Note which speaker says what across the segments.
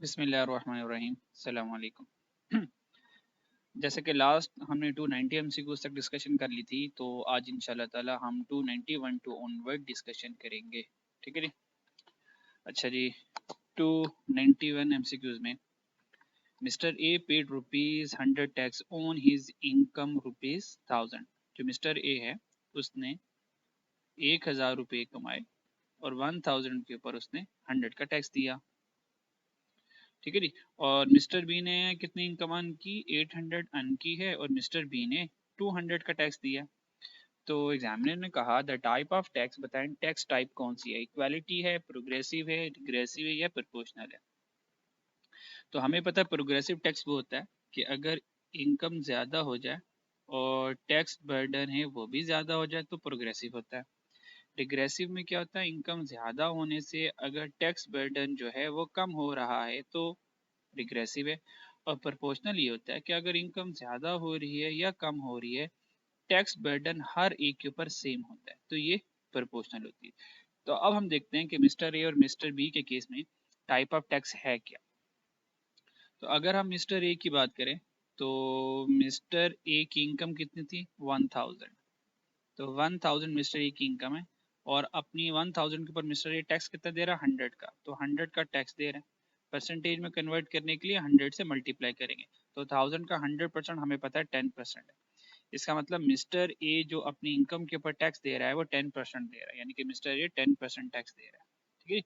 Speaker 1: बिस्मिल्लाहिर्रहमानिर्रहीम। अस्सलाम वालेकुम। जैसे कि लास्ट हमने 290 एमसीक्यूज तक डिस्कशन कर ली थी, तो आज इंशाल्लाह ताला हम 291 टू ऑनवर्ड डिस्कशन करेंगे। ठीक है जी। अच्छा जी, 291 एमसीक्यूज में mister A paid ₹100 tax on his income ₹1000। जो मिस्टर ए है उसने 1000 रुपये कमाए और 1000 के ऊपर उसने 100 का टैक्स दिया। ठीक है जी। और मिस्टर बी ने कितनी इनकम अर्न की? 800 अर्न की है और मिस्टर बी ने 200 का टैक्स दिया। तो एग्जामिनर ने कहा द टाइप ऑफ टैक्स बताएं, टैक्स टाइप कौन सी है? इक्वालिटी है, प्रोग्रेसिव है, रिग्रेसिव है या प्रोपोर्शनल है? तो हमें पता है प्रोग्रेसिव टैक्स वो होता है कि अगर इनकम ज़्यादा हो जाए और टैक्स बर्डन है वो भी ज़्यादा हो जाए तो प्रोग्रेसिव होता है। रिग्रेसिव में क्या होता है? इनकम ज़्यादा होने से अगर टैक्स बर्डन जो है वो कम हो रहा है तो रिग्रेसिव है। और प्रोपोर्शनल ये होता है कि अगर इनकम ज़्यादा हो रही है या कम हो रही है, टैक्स बर्डन हर एक के ऊपर सेम होता है, तो ये प्रोपोर्शनल होती है। तो अब हम देखते हैं कि मिस्टर ए और मिस्टर बी के केस में टाइप ऑफ टैक्स है क्या। तो अगर हम मिस्टर ए की बात करें तो मिस्टर ए की इनकम कितनी थी? 1000। तो 1000 मिस्टर ए की इनकम है और अपनी 1000 के ऊपर मिस्टर ए टैक्स कितना दे रहा है? 100 का। तो 100 का टैक्स दे रहे हैं। परसेंटेज में कन्वर्ट करने के लिए 100 से मल्टीप्लाई करेंगे तो 1000 का 100% हमें पता है 10% है। इसका मतलब मिस्टर ए जो अपनी इनकम के ऊपर टैक्स दे रहा है वो 10% दे रहा है, यानी कि मिस्टर ए 10% टैक्स दे रहा है। ठीक है।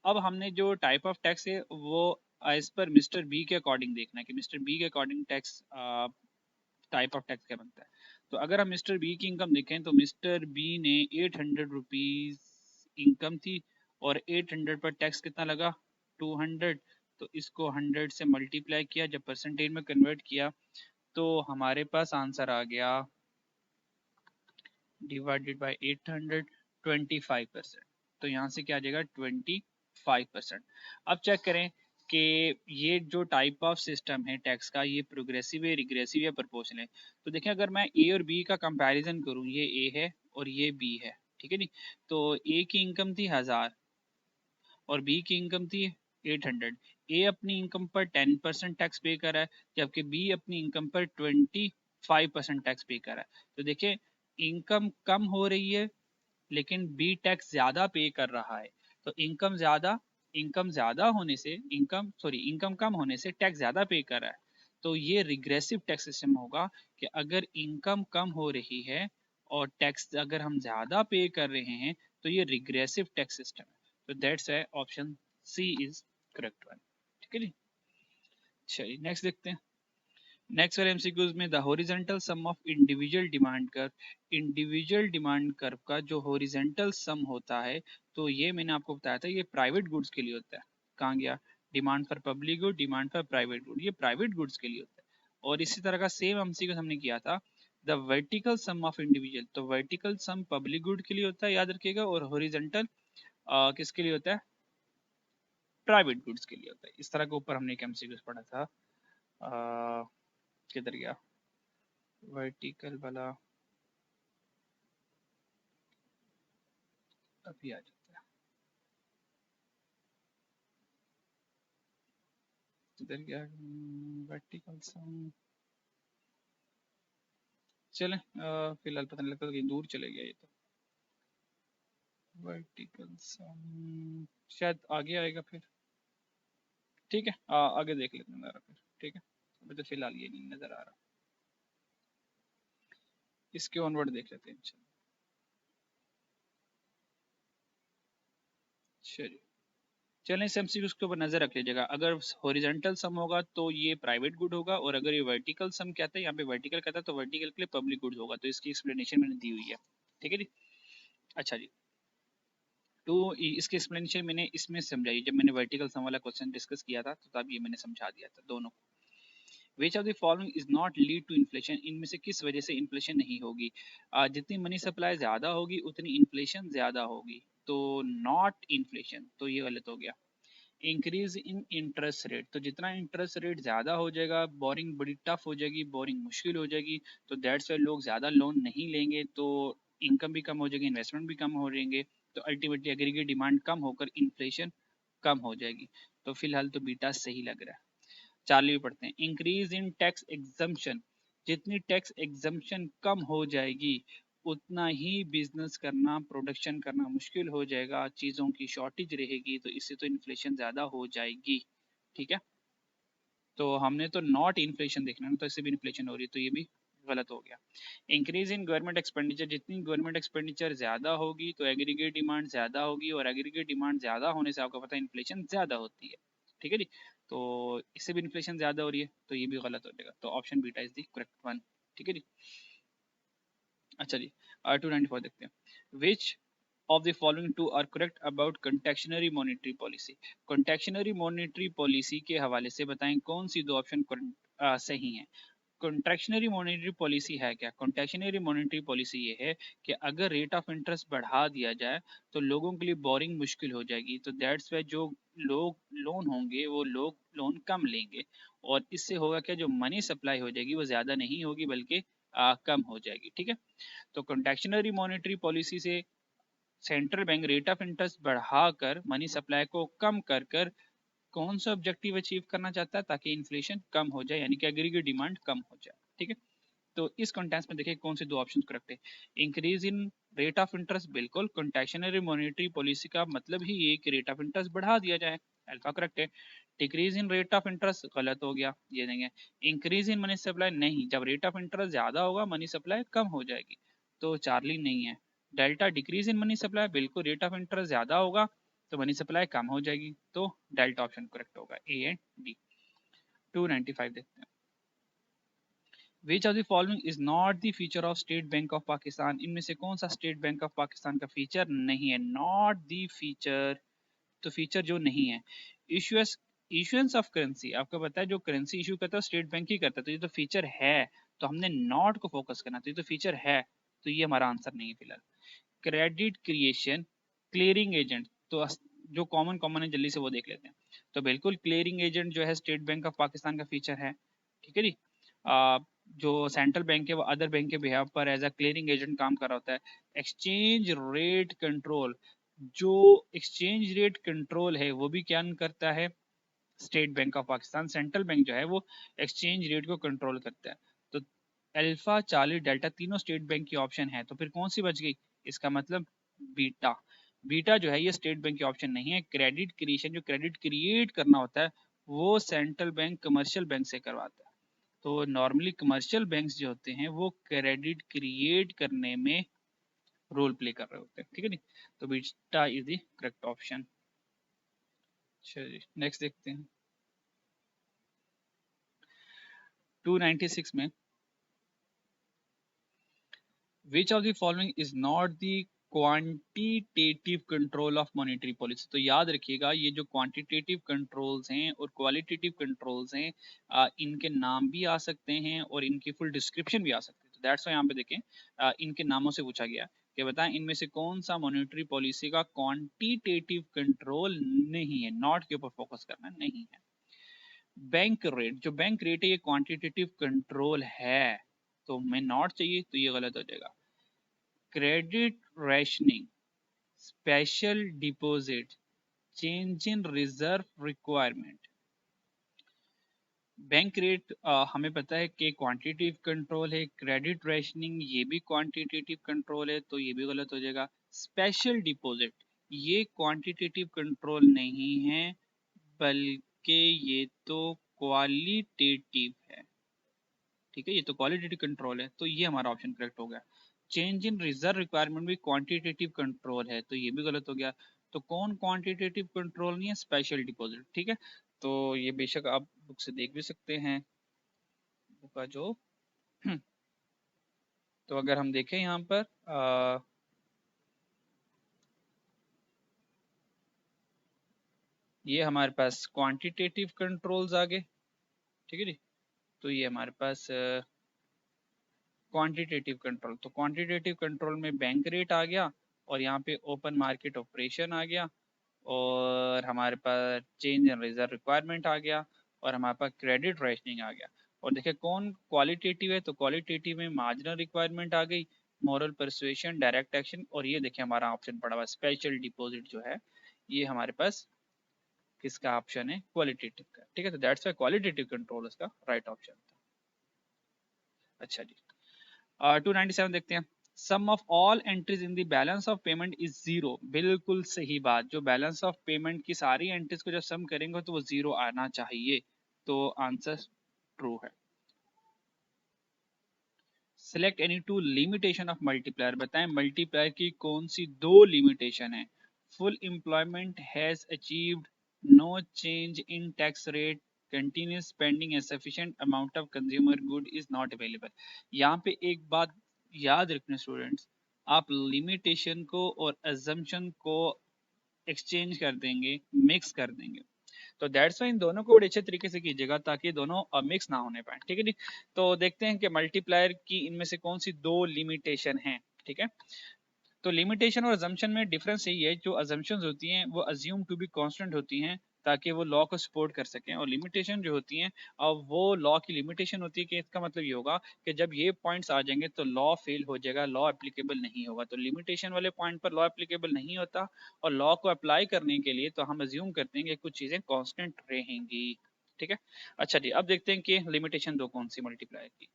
Speaker 1: अब हमने जो टाइप ऑफ टैक्स है वो एज पर मिस्टर बी के अकॉर्डिंग देखना है कि मिस्टर बी के according tax type of tax क्या बनता है। तो अगर हम मिस्टर बी की इनकम देखें तो मिस्टर बी ने 800 रुपीज इनकम थी और 800 पर टैक्स कितना लगा? 200। तो इसको 100 से मल्टीप्लाई किया, जब परसेंटेज में कन्वर्ट किया तो हमारे पास आंसर आ गया डिवाइडेड बाय 800, 25%। तो यहाँ से क्या आ जाएगा? 25%। अब चेक करें कि ये जो टाइप ऑफ सिस्टम है टैक्स का, ये प्रोग्रेसिव है, रिग्रेसिव या प्रोपोर्शनल है। तो देखें अगर मैं ए और बी का कंपैरिजन करूं, ये ए है और ये बी है। ठीक है नी। तो ए की इनकम थी 1000 और बी की इनकम थी 800। ए अपनी इनकम पर 10% टैक्स पे कर रहा है जबकि बी अपनी इनकम पर 25% टैक्स पे कर रहा है। तो देखिए इनकम कम हो रही है लेकिन बी टैक्स ज्यादा पे कर रहा है। तो इनकम ज्यादा होने से इनकम कम होने से टैक्स ज्यादा पे कर रहा है। तो ये रिग्रेसिव टैक्स सिस्टम होगा कि अगर इनकम कम हो रही है और टैक्स अगर हम ज्यादा पे कर रहे हैं तो ये रिग्रेसिव टैक्स सिस्टम है। तो दैट्स है option C is correct one. ठीक है जी। चलिए नेक्स्ट देखते हैं। नेक्स्ट वाले एमसीक्यूज में the horizontal sum of individual demand curve का जो हॉरिजॉन्टल सम होता है, तो ये मैंने आपको बताया था ये प्राइवेट गुड्स के लिए होता है। कहाँ गया? Demand for public good, demand for private good, ये प्राइवेट गुड्स के लिए होता है। और इसी तरह का सेम एमसीक्यूज हमने किया था the vertical sum of individual. तो वर्टिकल सम पब्लिक गुड के लिए होता है, याद रखिएगा, और हॉरिजॉन्टल किसके लिए होता है? प्राइवेट गुड्स के लिए होता है। इस तरह के ऊपर हमने एक एमसीक्यूज पढ़ा था। किधर गया वर्टिकल वाला? अभी आ जाता है। किधर गया वर्टिकल सम? चले फिलहाल पता नहीं लगता कहीं दूर चले गया ये तो। वर्टिकल सम शायद आगे आएगा फिर। ठीक है, आगे देख लेते हैं जरा फिर। ठीक है, अभी तो फिलहाल ये नहीं नजर आ रहा, इसके ऑनवर्ड देख लेते हैं। चलिए चलें, इस एमसीक्यू के ऊपर नजर रख लीजिएगा। अगर हॉरिजॉन्टल सम होगा तो ये प्राइवेट गुड होगा और अगर ये वर्टिकल सम कहता है, यहाँ पे वर्टिकल कहता है, तो वर्टिकल के लिए पब्लिक गुड होगा। तो इसकी एक्सप्लेनेशन मैंने दी हुई है। ठीक है जी। अच्छा जी, तो इसकी एक्सप्लेनेशन मैंने इसमें समझाई जब मैंने वर्टिकल सम वाला क्वेश्चन डिस्कस किया था, तो तब ये मैंने समझा दिया था दोनों को। Which of the following is not lead to inflation, इनमें से किस वजह से इन्फ्लेशन नहीं होगी? जितनी मनी सप्लाई ज्यादा होगी उतनी इन्फ्लेशन ज्यादा होगी। तो नॉट इन्फ्लेशन, तो ये गलत हो गया। इंक्रीज इन इंटरेस्ट रेट, तो जितना इंटरेस्ट रेट ज्यादा हो जाएगा बोरिंग बड़ी टफ हो जाएगी, बोरिंग मुश्किल हो जाएगी, तो दैट्स वाई लोग ज्यादा लोन नहीं लेंगे, तो इनकम भी कम हो जाएगी, इन्वेस्टमेंट भी कम हो जाएंगे, तो अल्टीमेटली एग्रीगेट डिमांड कम होकर इन्फ्लेशन कम हो जाएगी। तो फिलहाल तो बीटा सही लग रहा है। 40 भी पढ़ते हैं। इंक्रीज इन टैक्स एग्जम्पशन, जितनी टैक्स एग्जम्पशन कम हो जाएगी उतना ही बिजनेस करना, प्रोडक्शन करना मुश्किल हो जाएगा, चीजों की शॉर्टेज रहेगी, तो इससे तो इन्फ्लेशन ज्यादा हो जाएगी। ठीक है, तो हमने तो नॉट इन्फ्लेशन देखना है, तो इससे भी इन्फ्लेशन हो रही है, तो ये भी गलत हो गया। इंक्रीज इन गवर्नमेंट एक्सपेंडिचर, जितनी गवर्नमेंट एक्सपेंडिचर ज्यादा होगी तो एग्रीगेट डिमांड ज्यादा होगी, और एग्रीगेट डिमांड ज्यादा होने से आपको पता है इन्फ्लेशन ज्यादा होती है। ठीक है जी, तो इससे भी इन्फ्लेशन ज्यादा हो रही है, तो ये भी गलत हो जाएगा, तो option beta is the correct one. ठीक है जी। अच्छा जी, R294 देखते हैं। Which of the following two are correct about contractionary monetary policy. Contractionary monetary policy के हवाले से बताएं कौन सी दो ऑप्शन सही हैं। कॉन्ट्रैक्शनरी मॉनेटरी पॉलिसी है क्या? कॉन्ट्रैक्शनरी मॉनेटरी पॉलिसी ये है कि अगर रेट ऑफ इंटरेस्ट बढ़ा दिया जाए तो लोगों के लिए बोरिंग मुश्किल हो जाएगी, तो दैट्स वाई जो लोग लोन होंगे वो लोग लोन कम लेंगे, और इससे होगा क्या, जो मनी सप्लाई हो जाएगी वो ज्यादा नहीं होगी बल्कि कम हो जाएगी। ठीक है, तो कॉन्ट्रैक्शनरी मॉनेटरी पॉलिसी से central bank rate of interest बढ़ाकर मनी सप्लाई को कम कर कर कौन सा ऑब्जेक्टिव अचीव करना चाहता है, ताकि इन्फ्लेशन कम हो जाए, यानी कि एग्रीगेट डिमांड कम हो जाए। ठीक है, तो इस कॉन्टेक्स्ट में देखिए कौन से दो ऑप्शन करेक्ट है। Increase in rate of interest, बिल्कुल कॉन्ट्रैक्शनरी मॉनेटरी पॉलिसी का मतलब ही ये कि रेट ऑफ इंटरेस्ट बढ़ा दिया जाए, अल्फा करेक्ट है। Decrease in rate of interest गलत हो गया, ये नहीं है। इंक्रीज इन मनी सप्लाई, नहीं, जब रेट ऑफ इंटरेस्ट ज्यादा होगा मनी सप्लाई कम हो जाएगी, तो चार्ली नहीं है। Delta decrease in money supply, बिल्कुल रेट ऑफ इंटरेस्ट ज्यादा होगा तो मनी सप्लाई कम हो जाएगी, तो डेल्टा ऑप्शन करेक्ट होगा, ए एंड डी। 295 देखते हैं। Which of the following is not the feature of state bank of Pakistan, इनमें से कौन सा स्टेट बैंक ऑफ पाकिस्तान का फीचर नहीं है? नॉट द फीचर, तो फीचर जो नहीं है। इशुएंस, इशुएंस ऑफ करेंसी, आपको पता है जो करेंसी इशू करता है स्टेट बैंक ही करता है, तो ये तो फीचर है, तो हमने नॉट को फोकस करना, तो ये तो फीचर है, तो ये हमारा आंसर नहीं है फिलहाल। क्रेडिट क्रिएशन, क्लियरिंग एजेंट, तो जो कॉमन कॉमन है जल्दी से वो देख लेते हैं। तो बिल्कुल क्लियरिंग एजेंट जो है स्टेट बैंक ऑफ पाकिस्तान का फीचर है। ठीक है जी, जो सेंट्रल बैंक है वो अदर बैंक के बिहाफ पर एज अ क्लियरिंग एजेंट काम कर रहा होता है। एक्सचेंज रेट कंट्रोल, जो एक्सचेंज रेट कंट्रोल है वो भी क्या करता है, state bank of Pakistan, central bank जो है वो एक्सचेंज रेट को कंट्रोल करता है। तो अल्फा, चार्ली, डेल्टा तीनों स्टेट बैंक की ऑप्शन है, तो फिर कौन सी बच गई? इसका मतलब बीटा। बीटा जो है ये स्टेट बैंक की ऑप्शन नहीं है। क्रेडिट क्रिएशन, जो क्रेडिट क्रिएट करना होता है वो सेंट्रल बैंक कमर्शियल बैंक से करवाता है, तो नॉर्मली कमर्शियल बैंक्स जो होते हैं वो क्रेडिट क्रिएट करने में रोल प्ले कर रहे होते हैं। ठीक है नी, तो beta is the correct option. चलिए नेक्स्ट देखते हैं। 296 में विच of the following is not the quantitative control of monetary policy, तो याद रखिएगा ये जो क्वांटिटेटिव कंट्रोल्स हैं और क्वालिटेटिव कंट्रोल्स हैं, इनके नाम भी आ सकते हैं और इनकी फुल डिस्क्रिप्शन भी आ सकते हैं, तो दैट्स वाई यहाँ पे देखें इनके नामों से पूछा गया कि बताएं इनमें से कौन सा मॉनेटरी पॉलिसी का क्वांटिटेटिव कंट्रोल नहीं है, नॉट के ऊपर फोकस करना नहीं है। बैंक रेट, जो बैंक रेट है ये क्वांटिटेटिव कंट्रोल है, तो हमें नॉट चाहिए, तो ये गलत हो जाएगा। Credit rationing, special deposit, change in reserve requirement. Bank rate हमें पता है कि क्वांटिटेटिव कंट्रोल है, क्रेडिट रैशनिंग ये भी क्वांटिटेटिव कंट्रोल है, तो ये भी गलत हो जाएगा। स्पेशल डिपॉजिट ये क्वांटिटेटिव कंट्रोल नहीं है बल्कि ये तो क्वालिटेटिव है। ठीक है, ये तो क्वालिटेटिव कंट्रोल है, तो ये हमारा ऑप्शन करेक्ट हो गया। चेंज इन रिजर्व रिक्वायरमेंट भी क्वांटिटेटिव कंट्रोल है, तो ये भी गलत हो गया। तो कौन क्वांटिटेटिव कंट्रोल नहीं है? Special deposit. ठीक है, तो ये बेशक आप बुक से देख भी सकते हैं बुक का जो तो अगर हम देखें यहाँ पर ये हमारे पास क्वांटिटेटिव कंट्रोल्स आ गए। ठीक है जी, तो ये हमारे पास क्वांटिटेटिव कंट्रोल, तो क्वांटिटेटिव कंट्रोल में बैंक रेट आ गया, और यहाँ पे ओपन मार्केट ऑपरेशन आ गया, और हमारे पास चेंज इन रिजर्व रिक्वायरमेंट आ गया, और हमारे पास क्रेडिट रेशनिंग आ गया। और देखिए कौन क्वालिटेटिव है, तो क्वालिटेटिव में मार्जिनल रिक्वायरमेंट आ गई, मॉरल परसुएशन, डायरेक्ट एक्शन, और ये देखिए हमारा ऑप्शन पड़ा हुआ स्पेशल डिपॉजिट जो है ये हमारे पास किसका ऑप्शन है? क्वालिटेटिव का, ठीक है। तो दैट्स वाई क्वालिटेटिव कंट्रोल इसका राइट ऑप्शन था। अच्छा जी, 297 देखते हैं। Sum of all entries in the balance of payment is zero. बिल्कुल सही बात, जो बैलेंस ऑफ पेमेंट की सारी एंट्रीज को जब सम करेंगे तो वो जीरो आना चाहिए, तो आंसर ट्रू है। Select any two limitation of multiplier, बताएं मल्टीप्लायर की कौन सी दो लिमिटेशन है? Full employment has achieved, no change in tax rate, continuous spending a sufficient amount of consumer good is not available. यहाँ पे एक बात याद रखना स्टूडेंट्स, आप लिमिटेशन को और अजम्पशन को एक्सचेंज कर देंगे, मिक्स कर देंगे, तो दैट्स वाई इन दोनों को बड़े अच्छे तरीके से कीजिएगा ताकि दोनों मिक्स ना होने पाए, ठीक है जी। तो देखते हैं कि मल्टीप्लायर की इनमें से कौन सी दो लिमिटेशन है, ठीक है। तो लिमिटेशन और अजम्पशन में डिफरेंस यही है, जो अजम्पशंस होती हैं वो अज्यूम टू बी कांस्टेंट होती हैं ताकि वो लॉ को सपोर्ट कर सकें, और लिमिटेशन जो होती हैं अब वो लॉ की लिमिटेशन होती है कि इसका मतलब ये होगा कि जब ये पॉइंट्स आ जाएंगे तो लॉ फेल हो जाएगा, लॉ एप्लीकेबल नहीं होगा। तो लिमिटेशन वाले पॉइंट पर लॉ एप्लीकेबल नहीं होता, और लॉ को अप्लाई करने के लिए तो हम अज्यूम करते हैं कि कुछ चीजें कांस्टेंट रहेंगी, ठीक है। अच्छा जी, अब देखते हैं कि लिमिटेशन दो कौन सी मल्टीप्लायर की।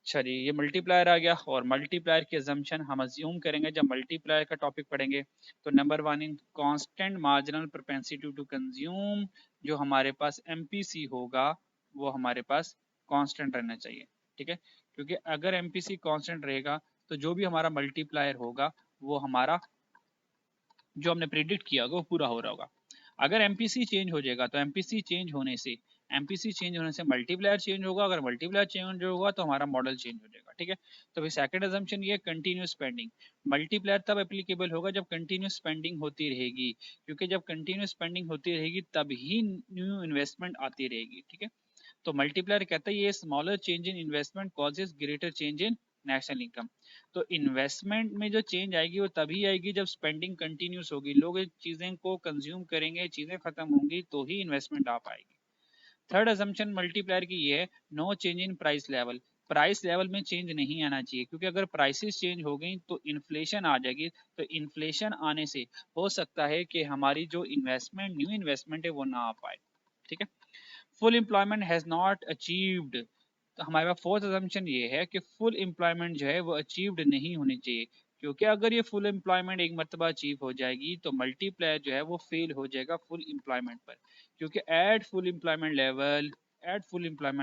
Speaker 1: अच्छा जी, ये मल्टीप्लायर आ गया, और मल्टीप्लायर की अजम्पशन हम अज्यूम करेंगे जब मल्टीप्लायर का टॉपिक पढ़ेंगे। तो number one, in constant marginal propensity to consume, जो हमारे पास एमपीसी होगा वो हमारे पास कांस्टेंट रहना चाहिए, ठीक है। क्योंकि अगर एमपीसी कांस्टेंट रहेगा तो जो भी हमारा मल्टीप्लायर होगा वो हमारा जो हमने प्रिडिक्ट किया होगा वो पूरा हो रहा होगा। अगर एमपीसी चेंज हो जाएगा तो एमपीसी चेंज होने से मल्टीप्लायर चेंज होगा, अगर मल्टीप्लायर चेंज होगा तो हमारा मॉडल चेंज हो जाएगा, ठीक है। तो फिर सेकंड अजम्पशन ये कंटिन्यूस स्पेंडिंग, मल्टीप्लायर तब एप्लीकेबल होगा जब कंटिन्यूस स्पेंडिंग होती रहेगी, क्योंकि जब कंटिन्यूस स्पेंडिंग होती रहेगी तब ही न्यू इन्वेस्टमेंट आती रहेगी, ठीक है। तो मल्टीप्लायर कहता है ये smaller change in investment causes greater change in national income. तो इन्वेस्टमेंट में जो चेंज आएगी वो तभी आएगी जब स्पेंडिंग कंटिन्यूस होगी, लोग चीजें को कंज्यूम करेंगे, चीजें खत्म होंगी तो ही इन्वेस्टमेंट आ पाएगी। थर्ड असम्पशन मल्टीप्लायर की ये है, no change in price level, price level में चेंज नहीं आना चाहिए, क्योंकि अगर प्राइसेस चेंज हो गई तो इन्फ्लेशन आ जाएगी, तो इन्फ्लेशन आने से हो सकता है कि हमारी जो इन्वेस्टमेंट न्यू इन्वेस्टमेंट है वो ना आ पाए, ठीक है। Full employment has not achieved, तो हमारे पास फोर्थ असम्पशन ये है कि फुल एम्प्लॉयमेंट जो है वो अचीव्ड नहीं होनी चाहिए, क्योंकि अगर ये फुल एम्प्लॉयमेंट एक मरतबा अचीव हो जाएगी तो मल्टीप्लायर जो है वो फेल हो जाएगा फुल एम्प्लॉयमेंट पर, क्योंकि at full employment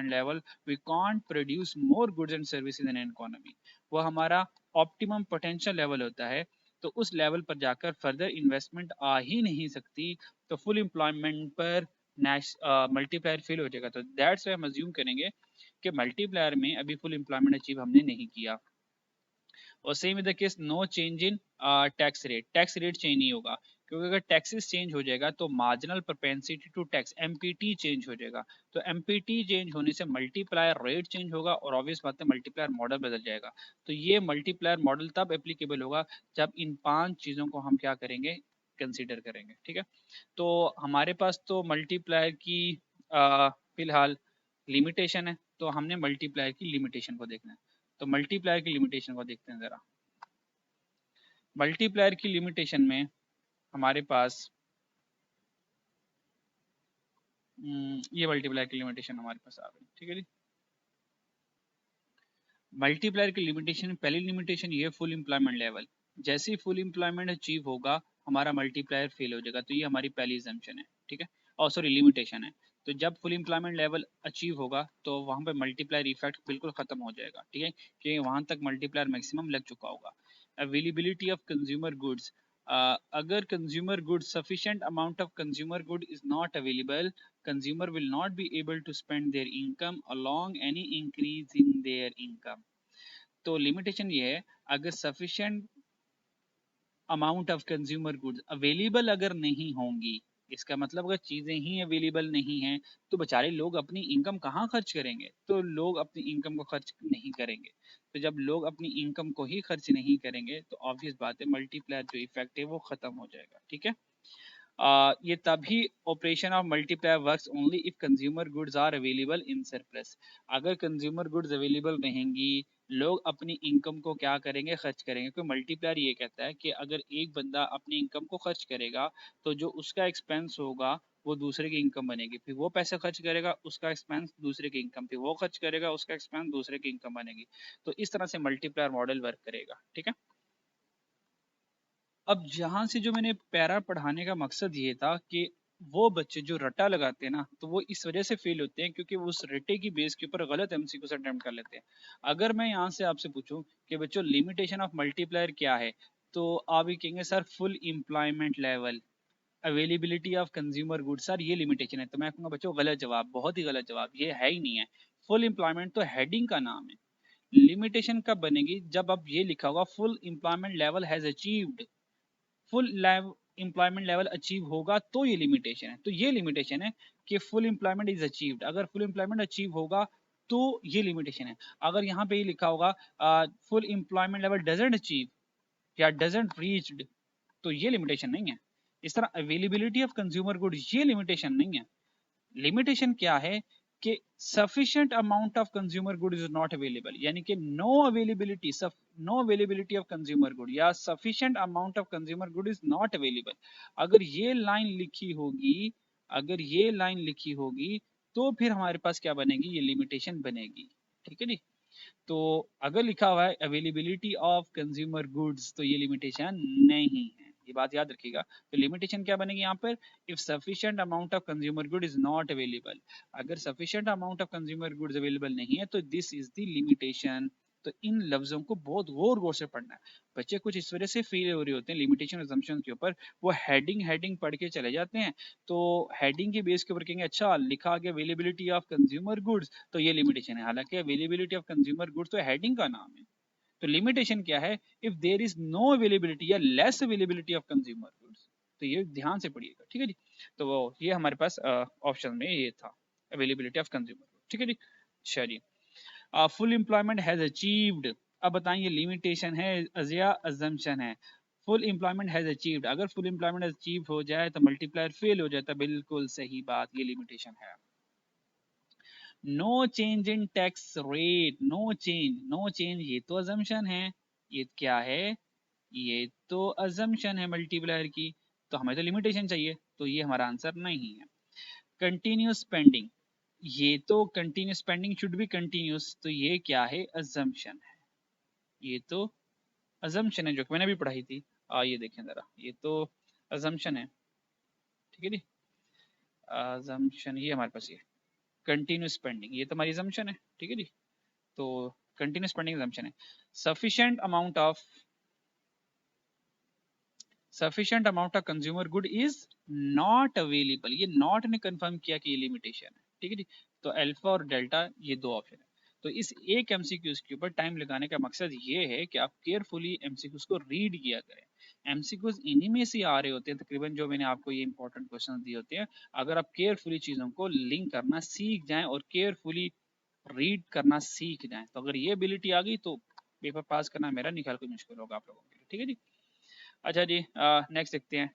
Speaker 1: level we can't produce more goods and services in economy, वो हमारा ऑप्टिमम पोटेंशियल लेवल होता है, तो उस लेवल पर जाकर फर्दर इन्वेस्टमेंट आ ही नहीं सकती, तो फुल एम्प्लॉयमेंट पर मल्टीप्लायर फेल हो जाएगा। तो दैट्स वाई हम अज्यूम करेंगे कि मल्टीप्लायर में अभी फुल एम्प्लॉयमेंट अचीव हमने नहीं किया। और same in the case no change in tax rate, tax rate change नहीं होगा, क्योंकि अगर टैक्सेस चेंज हो जाएगा तो marginal propensity to tax MPT change हो जाएगा, तो एमपीटी चेंज होने से मल्टीप्लायर रेट चेंज होगा, और ऑब्वियस बात है मल्टीप्लायर मॉडल बदल जाएगा। तो ये मल्टीप्लायर मॉडल तब एप्लीकेबल होगा जब इन पांच चीजों को हम क्या करेंगे, कंसीडर करेंगे, ठीक है। तो हमारे पास तो मल्टीप्लायर की फिलहाल लिमिटेशन है, तो हमने मल्टीप्लायर की लिमिटेशन को देखना है। तो मल्टीप्लायर की लिमिटेशन को देखते हैं जरा। मल्टीप्लायर की लिमिटेशन में हमारे पास ये मल्टीप्लायर की लिमिटेशन हमारे पास आ गई, ठीक है जी। मल्टीप्लायर की लिमिटेशन, पहली लिमिटेशन ये फुल एम्प्लॉयमेंट लेवल, जैसे ही फुल एम्प्लॉयमेंट अचीव होगा हमारा मल्टीप्लायर फेल हो जाएगा, तो ये हमारी पहली एजम्पशन है, ठीक है, और सॉरी लिमिटेशन है। तो जब फुल एम्प्लॉयमेंट लेवल अचीव होगा तो वहां पे मल्टीप्लायर इफेक्ट बिल्कुल खत्म हो जाएगा, ठीक है, कि वहां तक मल्टीप्लायर मैक्सिमम लग चुका होगा। अवेलेबिलिटी ऑफ कंज्यूमर गुड्स, अगर consumer goods sufficient amount of consumer good is not available, consumer will not be able to spend their income along any increase in their income। तो limitation ये है, अगर sufficient amount of consumer goods available अगर नहीं होंगी, इसका मतलब अगर चीजें ही अवेलेबल नहीं हैं तो बेचारे लोग अपनी इनकम कहाँ खर्च करेंगे, तो लोग अपनी इनकम को खर्च नहीं करेंगे। तो जब लोग अपनी इनकम को ही खर्च नहीं करेंगे तो ऑब्वियस बात है मल्टीप्लायर जो इफेक्ट है वो खत्म हो जाएगा, ठीक है। ये तभी operation of multiplier works only if consumer goods are available in surplus, अगर कंज्यूमर गुड्स अवेलेबल रहेंगी, लोग अपनी इनकम को क्या करेंगे, खर्च करेंगे। क्योंकि मल्टीप्लायर ये कहता है कि अगर एक बंदा अपनी इनकम को खर्च करेगा तो जो उसका एक्सपेंस होगा वो दूसरे की इनकम बनेगी, फिर वो पैसे खर्च करेगा, उसका एक्सपेंस दूसरे की इनकम, फिर वो खर्च करेगा, उसका एक्सपेंस दूसरे की इनकम बनेगी। तो इस तरह से मल्टीप्लायर मॉडल वर्क करेगा। ठीक है, अब जहां से जो मैंने पैरा पढ़ाने का मकसद ये था कि वो बच्चे जो रट्टा लगाते हैं ना, तो वो इस वजह से फेल होते हैं क्योंकि वो उस रट्टे की बेस के ऊपर गलत एमसीक्यू से अटेम्प्ट कर लेते हैं। अगर मैं यहाँ से आपसे पूछूं कि बच्चों लिमिटेशन ऑफ मल्टीप्लायर क्या है, तो आप ये कहेंगे sir full employment level, availability of consumer goods, sir ये लिमिटेशन है। तो मैं कहूंगा बच्चों गलत जवाब, बहुत ही गलत जवाब, ये है ही नहीं है। फुल एम्प्लॉयमेंट तो हेडिंग का नाम है। लिमिटेशन कब बनेगी, जब अब ये लिखा होगा full employment level has achieved, full employment level achieve होगा तो ये लिमिटेशन है। तो ये लिमिटेशन है कि फुल एम्प्लॉयमेंट इज अचीव्ड, अगर फुल एम्प्लॉयमेंट अचीव होगा तो ये लिमिटेशन है। अगर यहाँ पे ये लिखा होगा full employment level doesn't achieve या डजंट रीच्ड, तो ये लिमिटेशन नहीं है। इस तरह अवेलेबिलिटी ऑफ कंज्यूमर गुड्स ये लिमिटेशन नहीं है। लिमिटेशन क्या है कि sufficient amount of consumer good is not available, यानी कि no availability of consumer good या sufficient amount of consumer good is not available. अगर ये लाइन लिखी होगी, अगर ये लाइन लिखी होगी तो फिर हमारे पास क्या बनेगी, ये लिमिटेशन बनेगी। ठीक है जी, तो अगर लिखा हुआ है अवेलेबिलिटी ऑफ कंज्यूमर गुड्स तो ये लिमिटेशन नहीं है, ये बात याद रखिएगा। तो लिमिटेशन क्या बनेगी यहाँ पर, if sufficient amount of consumer good is not available, अगर sufficient amount of consumer goods available नहीं है तो दिस इज द लिमिटेशन। तो इन लफ्जों को बहुत गौर गौर से पढ़ना है। बच्चे कुछ इस वजह से फेल हो रहे होते हैं लिमिटेशन अजम्पशन के ऊपर, वो हेडिंग हेडिंग पढ़ के चले जाते हैं। तो हेडिंग के बेस के ऊपर कहेंगे अच्छा लिखा गया अवेलेबिलिटी ऑफ कंज्यूमर गुड्स तो ये लिमिटेशन है, हालांकि अवेलेबिलिटी ऑफ कंज्यूमर गुड्स तो हेडिंग का नाम है। तो लिमिटेशन क्या है, if there is no availability या less availability of consumer goods. तो ये ध्यान से पढ़िएगा। ठीक है जी, तो वो ये हमारे पास ऑप्शन में ये था अवेलेबिलिटी ऑफ कंज्यूमर। ठीक है जी, अच्छा जी, फुल एम्प्लॉयमेंट हैज अचीव्ड। अब बताएं ये लिमिटेशन है या अजम्पशन है। फुल एम्प्लॉयमेंट हैज अचीव्ड, अगर फुल एम्प्लॉयमेंट अचीव हो जाए तो मल्टीप्लायर फेल हो जाता है, बिल्कुल सही बात, ये लिमिटेशन है। No change in tax rate, no change, no change ये तो अजम्पशन है। ये क्या है, ये तो अजम्पशन है मल्टीप्लायर की, तो हमें तो लिमिटेशन चाहिए, तो ये हमारा आंसर नहीं है। कंटिन्यूस स्पेंडिंग, ये तो continuous spending should be continuous, तो ये क्या है, अजम्पशन है। ये तो अजम्पशन है जो कि मैंने भी पढ़ाई थी। ये देखें जरा, ये तो अजम्पशन है। ठीक है जी, अजम्पशन ये हमारे पास ये कंटिन्यूस स्पेंडिंग ये तो हमारी अजम्पशन है। ठीक है जी, तो कंटिन्यूस स्पेंडिंग अजम्पशन है। Sufficient amount of, sufficient amount of consumer good is not available, ये नॉट ने कंफर्म किया कि ये लिमिटेशन है। ठीक है जी, तो अल्फा और डेल्टा ये दो ऑप्शन है। तो इस एक एमसीक्यूज के ऊपर टाइम लगाने का मकसद ये है कि आप केयरफुली एमसीक्यूज को रीड किया करें। एमसीक्यूज इन्हीं में से आ रहे होते हैं तकरीबन, जो मैंने आपको ये इंपॉर्टेंट क्वेश्चन दिए होते हैं। अगर आप केयरफुली चीजों को लिंक करना सीख जाएं और केयरफुली रीड करना सीख जाएं, तो अगर ये एबिलिटी आ गई तो पेपर पास करना मेरा नहीं ख्याल कोई मुश्किल होगा आप लोगों के लिए। ठीक है जी, अच्छा जी, नेक्स्ट देखते हैं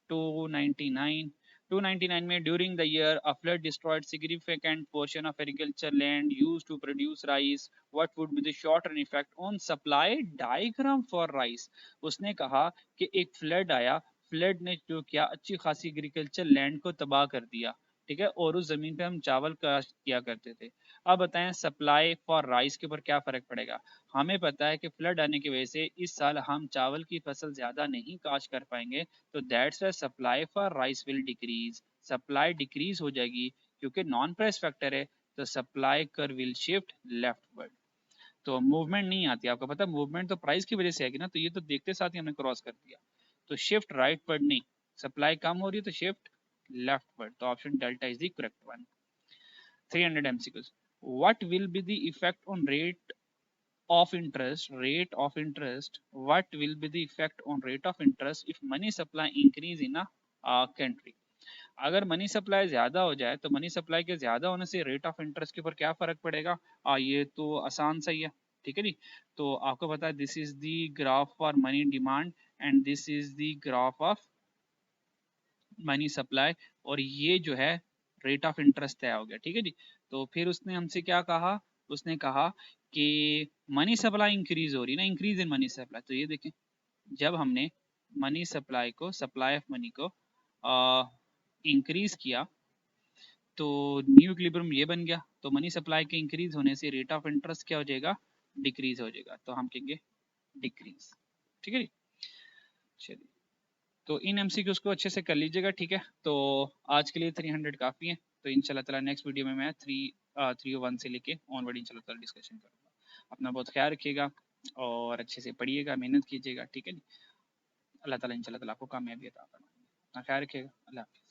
Speaker 1: 299। 299 में during the year a flood destroyed significant portion of agriculture land used to produce rice, what would be the short term effect on supply diagram for rice. उसने कहा कि एक फ्लड आया, फ्लड ने जो किया अच्छी खासी एग्रीकल्चर लैंड को तबाह कर दिया। ठीक है, और उस जमीन पे हम चावल काश्त किया करते थे। अब बताएं सप्लाई फॉर राइस के ऊपर क्या फर्क पड़ेगा। हमें पता है कि फ्लड आने की वजह से इस साल हम चावल की फसल ज्यादा नहीं काश्त कर पाएंगे, तो that's why supply for rice will decrease, supply decrease हो जाएगी क्योंकि नॉन प्राइस फैक्टर है। तो सप्लाई कर विल शिफ्ट लेफ्टवर्ड, तो मूवमेंट नहीं आती। आपको पता है मूवमेंट तो प्राइस की वजह से आएगी ना, तो ये तो देखते साथ ही हमने क्रॉस कर दिया। तो शिफ्ट राइटवर्ड नहीं, सप्लाई कम हो रही है तो शिफ्ट लेफ्टवर्ड, तो option delta is the correct one. 300 MCQs, what will be the effect on rate of interest, what will be the effect on rate of interest if money supply increase in a country। अगर money supply ज्यादा हो जाए तो money supply के ज्यादा होने से rate of interest के ऊपर क्या फर्क पड़ेगा, ये तो आसान सा ही है। ठीक है जी, तो आपको पता है this is the graph for money demand and this is the graph of money supply, और ये जो है रेट ऑफ इंटरेस्ट तय हो गया। ठीक है जी, तो फिर उसने हमसे क्या कहा उसने कहा कि मनी सप्लाई इंक्रीज हो रही ना, इंक्रीज इन मनी सप्लाई। तो ये देखें, जब हमने मनी सप्लाई को, सप्लाई ऑफ मनी को इंक्रीज किया तो न्यू इक्विलिब्रियम ये बन गया। तो मनी सप्लाई के इंक्रीज होने से रेट ऑफ इंटरेस्ट क्या हो जाएगा, डिक्रीज हो जाएगा। तो हम कहेंगे डिक्रीज। ठीक है जी, चलिए। तो इन एमसीक्यूज को अच्छे से कर लीजिएगा, ठीक है। तो आज के लिए 300 काफ़ी है। तो इंशाल्लाह ताला नेक्स्ट वीडियो में मैं 301 से लेके ऑनवर्ड इंशाल्लाह ताला डिस्कशन करूँगा। अपना बहुत ख्याल रखिएगा और अच्छे से पढ़िएगा, मेहनत कीजिएगा, ठीक है जी। अल्लाह ताला इंशाल्लाह ताला आपको कामयाबी अता फरमाए। अपना ख्याल रखिएगा। अल्लाह हाफ़िज़।